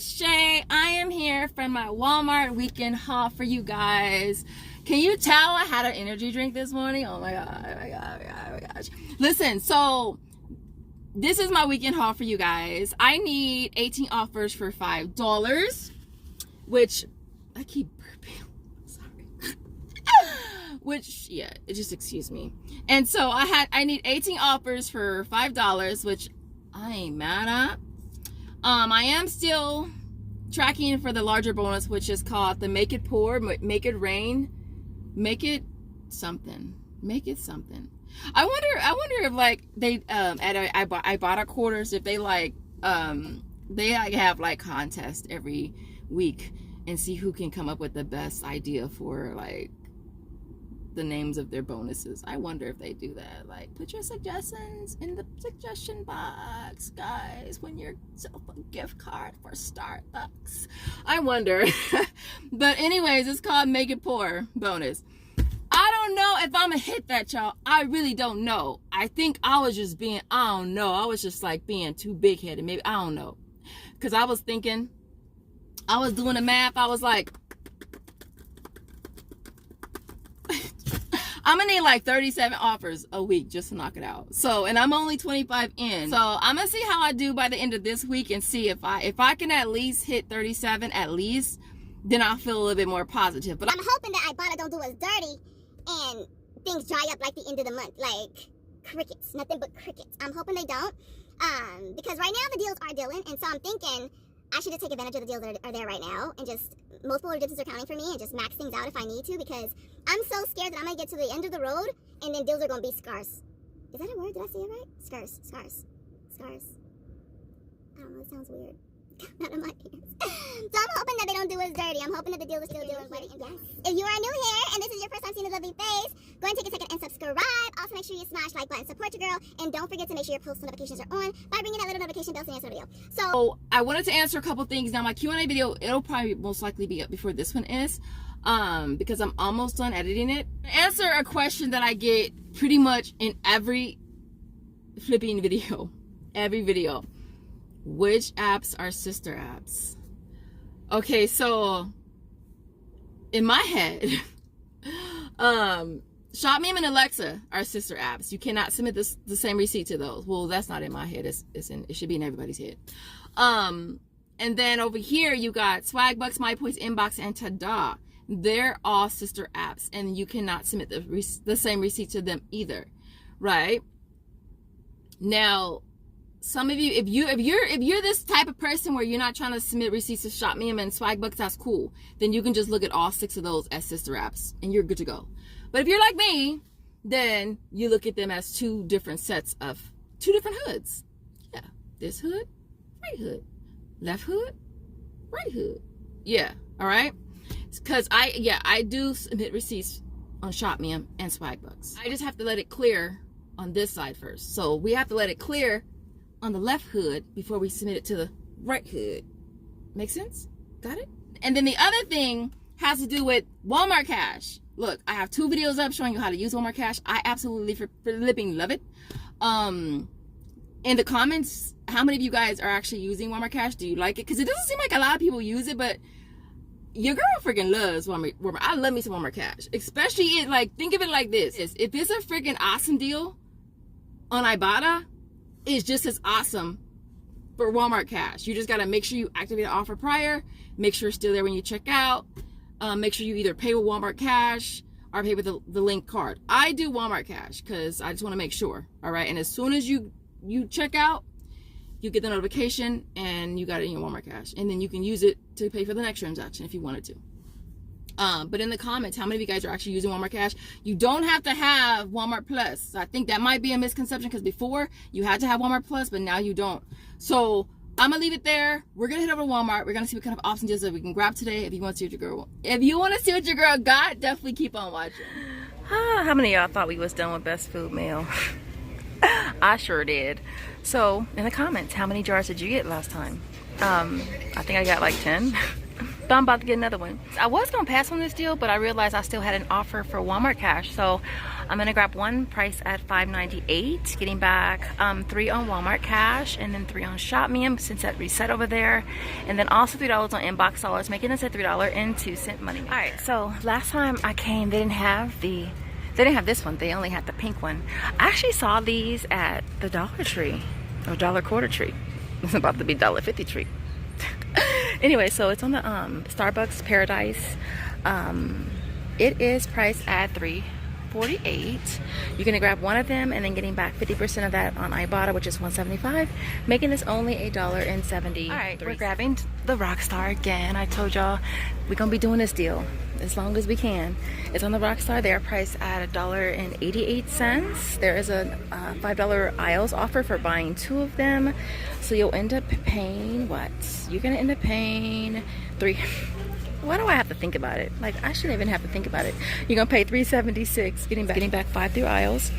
it's Shay. I am here from my Walmart weekend haul for you guys. Can you tell I had an energy drink this morning? Oh my god, oh my god, oh my gosh. Listen, so this is my weekend haul for you guys. I need 18 offers for $5, which I keep burping. Sorry. Which, yeah, just excuse me. And so I need 18 offers for $5, which I ain't mad at. I am still tracking for the larger bonus, which is called the Make It Pour, Make It Rain, Make It something. Make it something. I wonder if like they at Ibotta quarters, if they like have like contests every week and see who can come up with the best idea for like the names of their bonuses. I wonder if they do that. Like, put your suggestions in the suggestion box, guys, when you're self a gift card for Starbucks. I wonder. But anyways, it's called Make It Pour bonus. I don't know if I'm gonna hit that, y'all. I really don't know. I think I was just being, I don't know. I was just like being too big-headed. Maybe, I don't know. Because I was thinking, I was doing the math. I was like, I'm gonna need like 37 offers a week just to knock it out. So, and I'm only 25 in. So I'm gonna see how I do by the end of this week and see if I can at least hit 37 at least, then I'll feel a little bit more positive. But I'm hoping that Ibotta don't do us dirty and things dry up like the end of the month, like crickets, nothing but crickets. I'm hoping they don't, because right now the deals are dealing, and so I'm thinking I should just take advantage of the deals that are there right now and just multiple redemptions are counting for me and just max things out if I need to, because I'm so scared that I'm gonna get to the end of the road and then deals are gonna be scarce. Is that a word? Did I say it right? Scarce. I don't know, it sounds weird. Out of my ears. So I'm hoping that they don't do us dirty. I'm hoping that the deal is still doing right. Yes. If you are new here and this is your first time seeing this lovely face, go ahead and take a second and subscribe. Also make sure you smash like button, support your girl, and don't forget to make sure your post notifications are on by ringing that little notification bell so you answer the video. So I wanted to answer a couple things. Now my Q&A video, it'll probably most likely be up before this one is, because I'm almost done editing it. Answer a question that I get pretty much in every flipping video, every video. Which apps are sister apps? Okay, so in my head, ShopMeme and Alexa are sister apps. You cannot submit the same receipt to those. Well, that's not in my head. It should be in everybody's head. And then over here you got Swagbucks, Poise, Inbox, and Tada. They're all sister apps, and you cannot submit the same receipt to them either, right? Now, some of you, if you're this type of person where you're not trying to submit receipts to ShopMeme and Swagbucks, that's cool. Then you can just look at all 6 of those as sister apps and you're good to go. But if you're like me, then you look at them as 2 different sets of 2 different hoods. Yeah, this hood, right hood, left hood, right hood. Yeah, all right. Because I do submit receipts on ShopMeme and Swagbucks. I just have to let it clear on this side first. So we have to let it clear on the left hood before we submit it to the right hood. Make sense? Got it? And then the other thing has to do with Walmart Cash. Look, I have 2 videos up showing you how to use Walmart Cash. I absolutely flipping love it. In the comments, how many of you guys are actually using Walmart Cash? Do you like it? Because it doesn't seem like a lot of people use it, but your girl freaking loves Walmart. I love me some Walmart Cash. Especially think of it like this. If it's a freaking awesome deal on Ibotta, is just as awesome for Walmart Cash. You just got to make sure you activate the offer prior, make sure it's still there when you check out, make sure you either pay with Walmart Cash or pay with the link card. I do Walmart Cash because I just want to make sure, all right? And as soon as you check out, you get the notification and you got it in your Walmart Cash, and then you can use it to pay for the next transaction if you wanted to. But in the comments, how many of you guys are actually using Walmart Cash? You don't have to have Walmart Plus. So I think that might be a misconception, because before you had to have Walmart Plus, but now you don't. So I'm gonna leave it there. We're gonna head over to Walmart. We're gonna see what kind of options deals that we can grab today. If you want to see what your girl got, definitely keep on watching. How many of y'all thought we was done with best food meal? I sure did. So in the comments, how many jars did you get last time? I think I got like 10. But I'm about to get another one. I was gonna pass on this deal, but I realized I still had an offer for Walmart cash. So I'm gonna grab one price at $5.98, getting back 3 on Walmart cash and then 3 on ShopMe since that reset over there. And then also $3 on inbox dollars, making this a $3.02 money maker. All right, so last time I came, they didn't have this one. They only had the pink one. I actually saw these at the Dollar Tree or Dollar Quarter Tree. It's about to be $1.50 tree. Anyway, so it's on the Starbucks Paradise. It is priced at $3.48. You're gonna grab one of them and then getting back 50% of that on Ibotta, which is $1.75, making this only $1.70. All right, we're grabbing the Rockstar again. I told y'all we're gonna be doing this deal as long as we can. It's on the Rockstar. They are priced at $1.88. There is a $5 aisles offer for buying 2 of them, so you'll end up paying what? You're gonna end up paying why do I have to think about it? Like, I shouldn't even have to think about it. You're gonna pay $3.76, getting back 5 through aisles.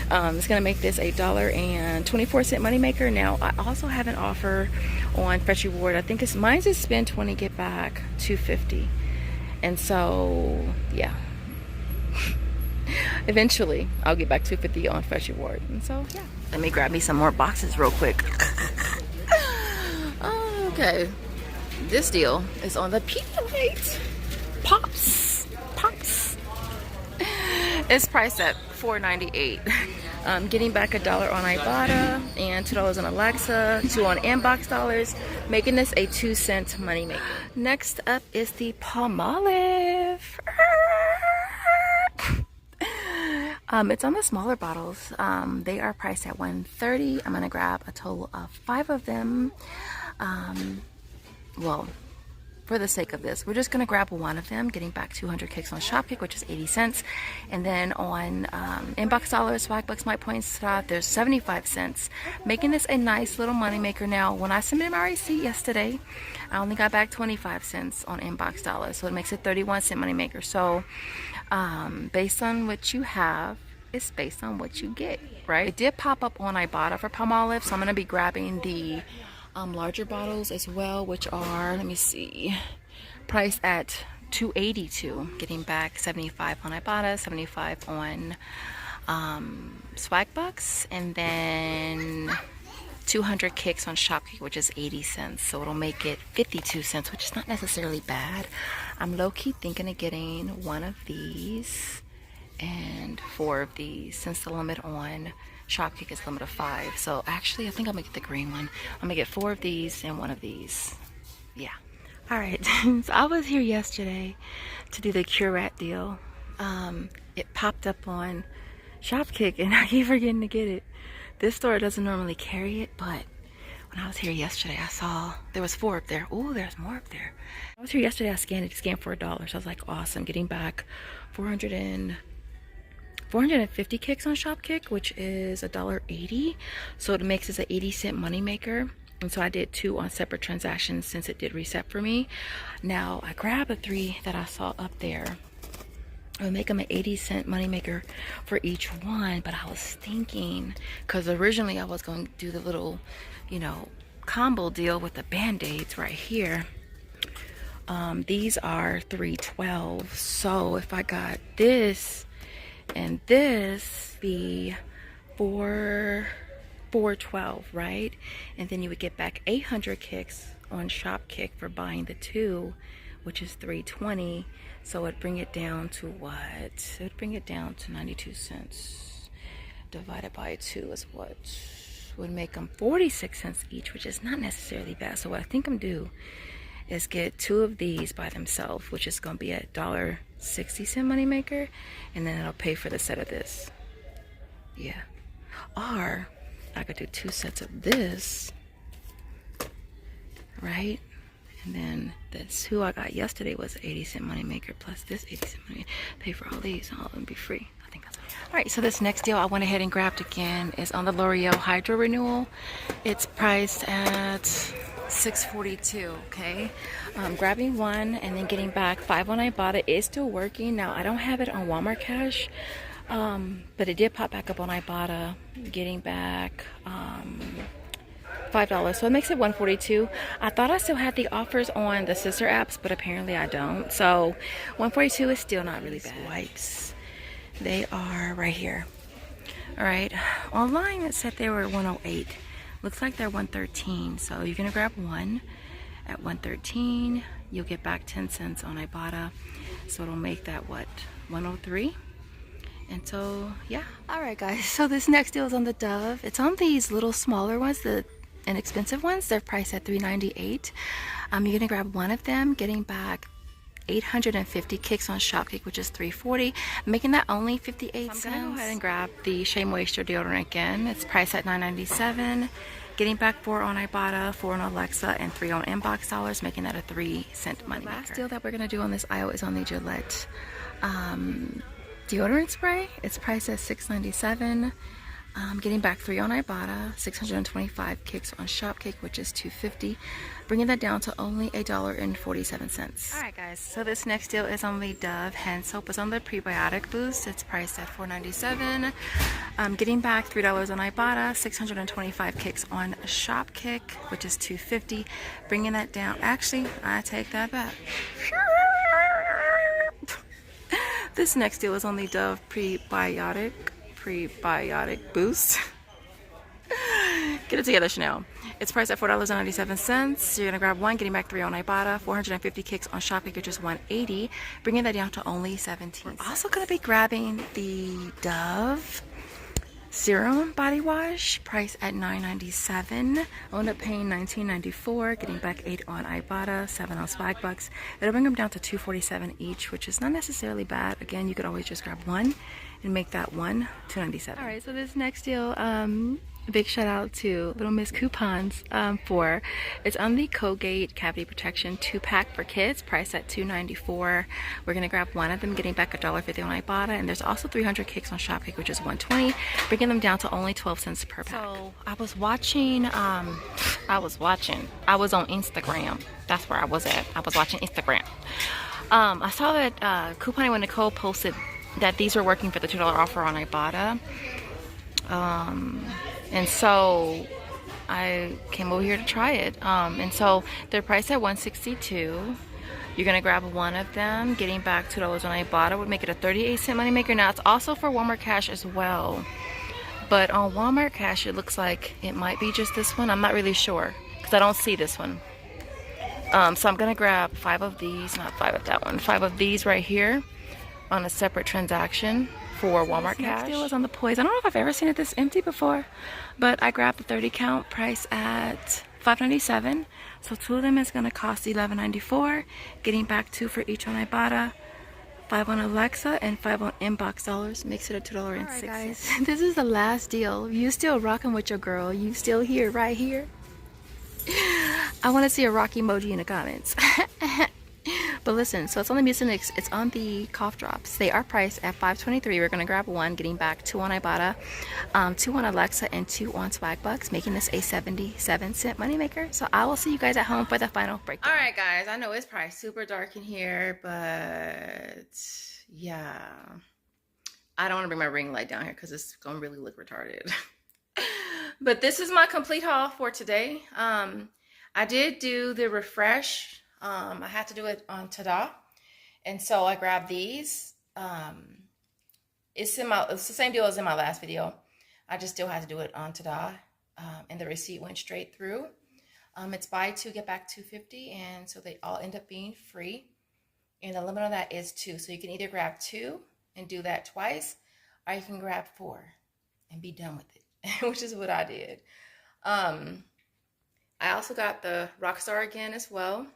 It's gonna make this $1.24 money maker. Now, I also have an offer on Fetch Reward. I think mine's is spend 20, get back $2.50. And so, yeah. Eventually, I'll get back $2.50 on Fetch Reward. And so, yeah. Let me grab me some more boxes real quick. Okay. This deal is on the Pedialyte Pops. It's priced at $4.98. Getting back $1 on Ibotta and $2 on Alexa, 2 on inbox dollars, making this a 2-cent money maker. Next up is the Palmolive. It's on the smaller bottles. They are priced at $1.30. I'm gonna grab a total of 5 of them. Well, for the sake of this, we're just gonna grab one of them, getting back 200 kicks on Shopkick, which is 80 cents. And then on inbox dollars, Swagbucks, my points, there's 75 cents, making this a nice little money maker. Now, when I submitted my receipt yesterday, I only got back 25 cents on inbox dollars, so it makes a 31-cent money maker. So based on what you have, it's based on what you get, right? It did pop up on Ibotta for Palmolive, so I'm gonna be grabbing the larger bottles as well, which are, let me see, priced at $2.82, getting back 75 on Ibotta, 75 on Swagbucks, and then 200 kicks on Shopkick, which is 80 cents. So it'll make it 52 cents, which is not necessarily bad. I'm low-key thinking of getting one of these and 4 of these, since the limit on Shopkick is a limit of 5. So actually, I think I'm gonna get the green one. I'm gonna get 4 of these and 1 of these. Yeah. All right. So I was here yesterday to do the Curate deal. It popped up on Shopkick, and I keep forgetting to get it. This store doesn't normally carry it, but when I was here yesterday, I saw there was 4 up there. Oh, there's more up there. I was here yesterday. I scanned it. Scanned for $1. So I was like, awesome. Getting back 450 kicks on Shopkick, which is $1.80. So it makes this an 80-cent money maker. And so I did 2 on separate transactions since it did reset for me. Now I grabbed the 3 that I saw up there. I would make them an 80-cent money maker for each one, but I was thinking, because originally I was going to do the little, you know, combo deal with the Band-Aids right here. These are $3.12. So if I got this and this, be $4.12, right? And then you would get back 800 kicks on Shopkick for buying the 2, which is $3.20. So it'd bring it down to what? It would bring it down to 92 cents. Divided by 2 is what? Would make them 46 cents each, which is not necessarily bad. So what I think I'm due is get 2 of these by themselves, which is going to be a $1.60 money maker, and then it'll pay for the set of this. Yeah. Or I could do 2 sets of this, right? And then the 2 I got yesterday was 80-cent money maker, plus this 80-cent money. Pay for all these, and all of them be free. I think that's what. All right, so this next deal I went ahead and grabbed again is on the L'Oreal Hydro Renewal. It's priced at $6.42. Okay, grabbing 1 and then getting back 5 on Ibotta. Is still working. Now I don't have it on Walmart cash, but it did pop back up on Ibotta, getting back $5, so it makes it $142. I thought I still had the offers on the sister apps, but apparently I don't. So $142 is still not really bad. Wipes, they are right here. All right, online it said they were 108. Looks like they're 113. So you're gonna grab one at 113. You'll get back 10 cents on Ibotta, so it'll make that what, 103. And so yeah. All right guys, so this next deal is on the Dove. It's on these little smaller ones, the inexpensive ones. They're priced at $3.98. You're gonna grab one of them, getting back 850 kicks on Shopkick, which is $3.40, making that only 58 cents. I'm gonna go ahead and grab the Shea Moisture deodorant again. It's priced at $9.97, getting back 4 on Ibotta, 4 on Alexa, and 3 on inbox dollars, making that a 3-cent money maker. Last deal that we're gonna do on this aisle is on the Gillette deodorant spray. It's priced at $6.97. Getting back 3 on Ibotta, 625 kicks on Shopkick, which is $2.50, bringing that down to only $1.47. Alright guys, so this next deal is on the Dove hand soap. It's on the prebiotic boost. It's priced at $4.97. Getting back $3 on Ibotta, 625 kicks on Shopkick, which is $2.50, bringing that down. Actually, I take that back. This next deal is on the Dove prebiotic boost. Get it together, Chanel. It's priced at $4.97. You're gonna grab one, getting back 3 on Ibotta, 450 kicks on Shopkick, which is $180, bringing that down to only 17. We're also gonna be grabbing the Dove Serum Body Wash, priced at $9.97. I'll end up paying $19.94, getting back 8 on Ibotta, 7 on Swagbucks. It'll bring them down to $2.47 each, which is not necessarily bad. Again, you could always just grab one and make that one $2.97. All right, so this next deal, a big shout out to Little Miss Coupons for, it's on the Colgate Cavity Protection 2-pack for kids, priced at $2.94. We're gonna grab one of them, getting back $1.50 on Ibotta, and there's also 300 kicks on Shopkick, which is $120, bringing them down to only 12 cents per pack. So I was watching, I was on Instagram. That's where I was at. I was watching Instagram. I saw that Couponing with Nicole posted that these are working for the $2 offer on Ibotta. And so I came over here to try it. And so they're priced at $162. You're gonna grab one of them, getting back $2 on Ibotta would make it a 38-cent moneymaker. Now it's also for Walmart Cash as well. But on Walmart Cash, it looks like it might be just this one. I'm not really sure, because I don't see this one. So I'm gonna grab 5 of these, not 5 of that one, 5 of these right here on a separate transaction for Walmart Cash. Next deal is on the Poise. I don't know if I've ever seen it this empty before, but I grabbed the 30 count, price at $5.97. So 2 of them is gonna cost $11.94. Getting back 2 for each on Ibotta, 5 on Alexa, and 5 on inbox dollars. Makes it a $2.06. Alright guys, this is the last deal. You still rocking with your girl? You still here, right here? I want to see a rock emoji in the comments. But listen, so it's on the Mucinex, it's on the cough drops. They are priced at $5.23. We're going to grab one, getting back 2 on Ibotta, 2 on Alexa, and 2 on Swagbucks, making this a 77-cent moneymaker. So I will see you guys at home for the final breakdown. All right, guys, I know it's probably super dark in here, but yeah. I don't want to bring my ring light down here because it's going to really look retarded. But this is my complete haul for today. I did do the refresh. I had to do it on Tada, and so I grabbed these. It's the same deal as in my last video. I just still had to do it on Tada, and the receipt went straight through. It's buy 2 get back $2.50, and so they all end up being free. And the limit on that is 2, so you can either grab 2 and do that twice, or you can grab 4 and be done with it, which is what I did. I also got the Rockstar again as well.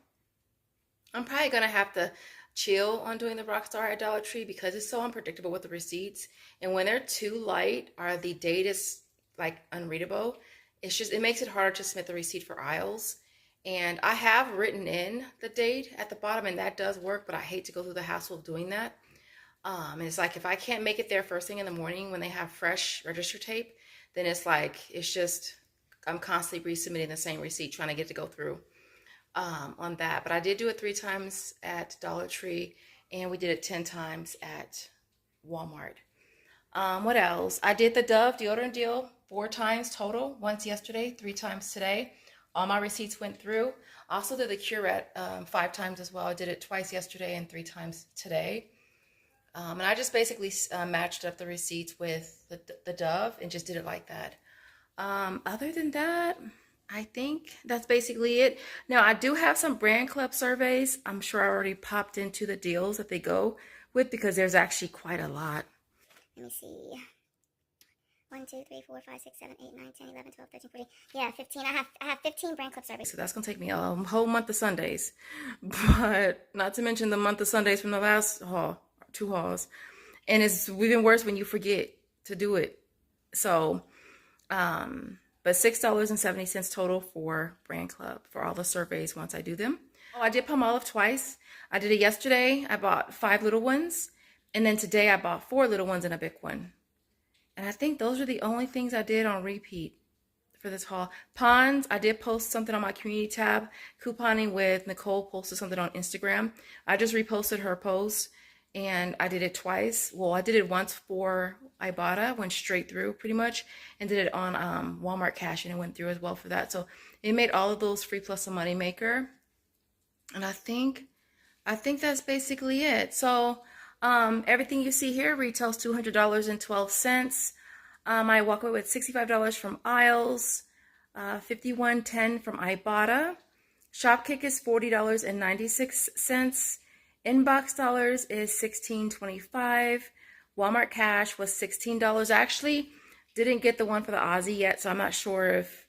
I'm probably going to have to chill on doing the Rockstar at Dollar Tree because it's so unpredictable with the receipts. And when they're too light or the date is like unreadable, it makes it harder to submit the receipt for aisles. And I have written in the date at the bottom, and that does work, but I hate to go through the hassle of doing that. And it's like if I can't make it there first thing in the morning when they have fresh register tape, then it's like, I'm constantly resubmitting the same receipt trying to get it to go through. On that, but I did do it 3 times at Dollar Tree, and we did it 10 times at Walmart. What else? I did the Dove deodorant deal 4 times total. Once yesterday, 3 times today. All my receipts went through. Also did the Curette 5 times as well. I did it twice yesterday and 3 times today. And I just basically matched up the receipts with the Dove and just did it like that. Other than that, I think that's basically it. Now, I do have some brand club surveys. I'm sure I already popped into the deals that they go with because there's actually quite a lot. Let me see. 1, 2, 3, 4, 5, 6, 7, 8, 9, 10, 11, 12, 13, 14. Yeah, 15. I have 15 brand club surveys. So that's going to take me a whole month of Sundays. But not to mention the month of Sundays from the last haul, 2 hauls. And it's even worse when you forget to do it. So, but $6.70 total for brand club for all the surveys once I do them. Oh, I did Palmolive twice. I did it yesterday. I bought 5 little ones. And then today I bought 4 little ones and a big one. And I think those are the only things I did on repeat for this haul. Pons, I did post something on my community tab. Couponing with Nicole posted something on Instagram. I just reposted her post and I did it twice. Well, I did it once for Ibotta, went straight through pretty much, and did it on Walmart Cash and it went through as well for that. So it made all of those free plus a money maker. And I think that's basically it. So everything you see here retails $200.12. I walk away with $65 from Aisles, $51.10 from Ibotta. Shopkick is $40.96. Inbox dollars is $16.25. Walmart Cash was $16. I actually didn't get the one for the Aussie yet, so I'm not sure if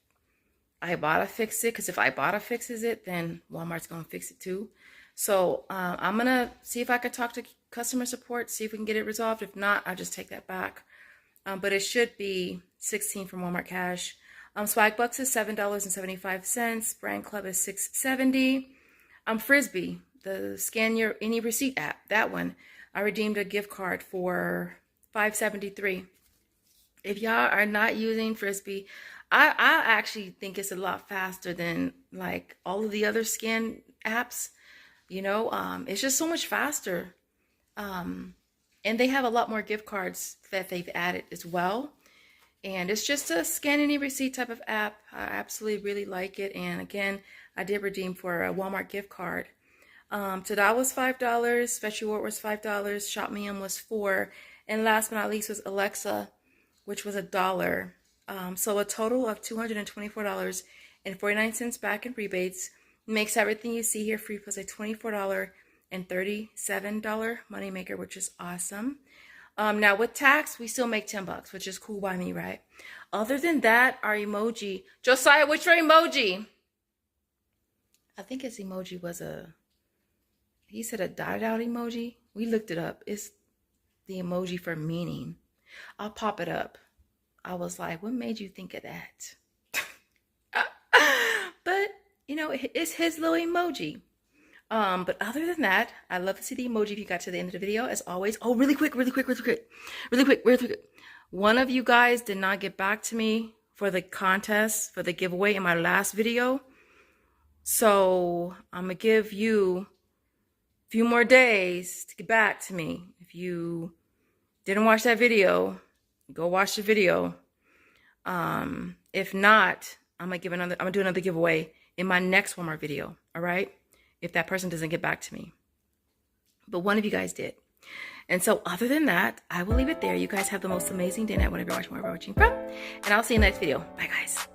Ibotta fixed it, because if Ibotta fixes it, then Walmart's going to fix it too. So I'm going to see if I can talk to customer support, see if we can get it resolved. If not, I'll just take that back. But it should be $16 from Walmart Cash. Swagbucks is $7.75. Brand Club is $6.70. Frisbee, the scan your any receipt app, that one, I redeemed a gift card for $5.73. If y'all are not using Frisbee, I actually think it's a lot faster than like all of the other scan apps. You know, it's just so much faster. And they have a lot more gift cards that they've added as well. And it's just a scan any receipt type of app. I absolutely really like it. And again, I did redeem for a Walmart gift card. Tada was $5. Fetch Reward was $5. Shop Mium was $4. And last but not least was Alexa, which was $1. So a total of $224.49 back in rebates. Makes everything you see here free plus a $24.37 moneymaker, which is awesome. Now with tax, we still make $10, which is cool by me, right? Other than that, our emoji. Josiah, what's your emoji? I think his emoji was he said a dotted out emoji. We looked it up. It's the emoji for meaning. I'll pop it up. I was like, what made you think of that? But, you know, it's his little emoji. But other than that, I'd love to see the emoji if you got to the end of the video, as always. Oh, really quick. One of you guys did not get back to me for the contest, for the giveaway in my last video. So I'm going to give you a few more days to get back to me. If you didn't watch that video, go watch the video. If not, I'm going to do another giveaway in my next Walmart video. All right. If that person doesn't get back to me. But one of you guys did. And so other than that, I will leave it there. You guys have the most amazing day night, whatever you're watching from. And I'll see you in the next video. Bye, guys.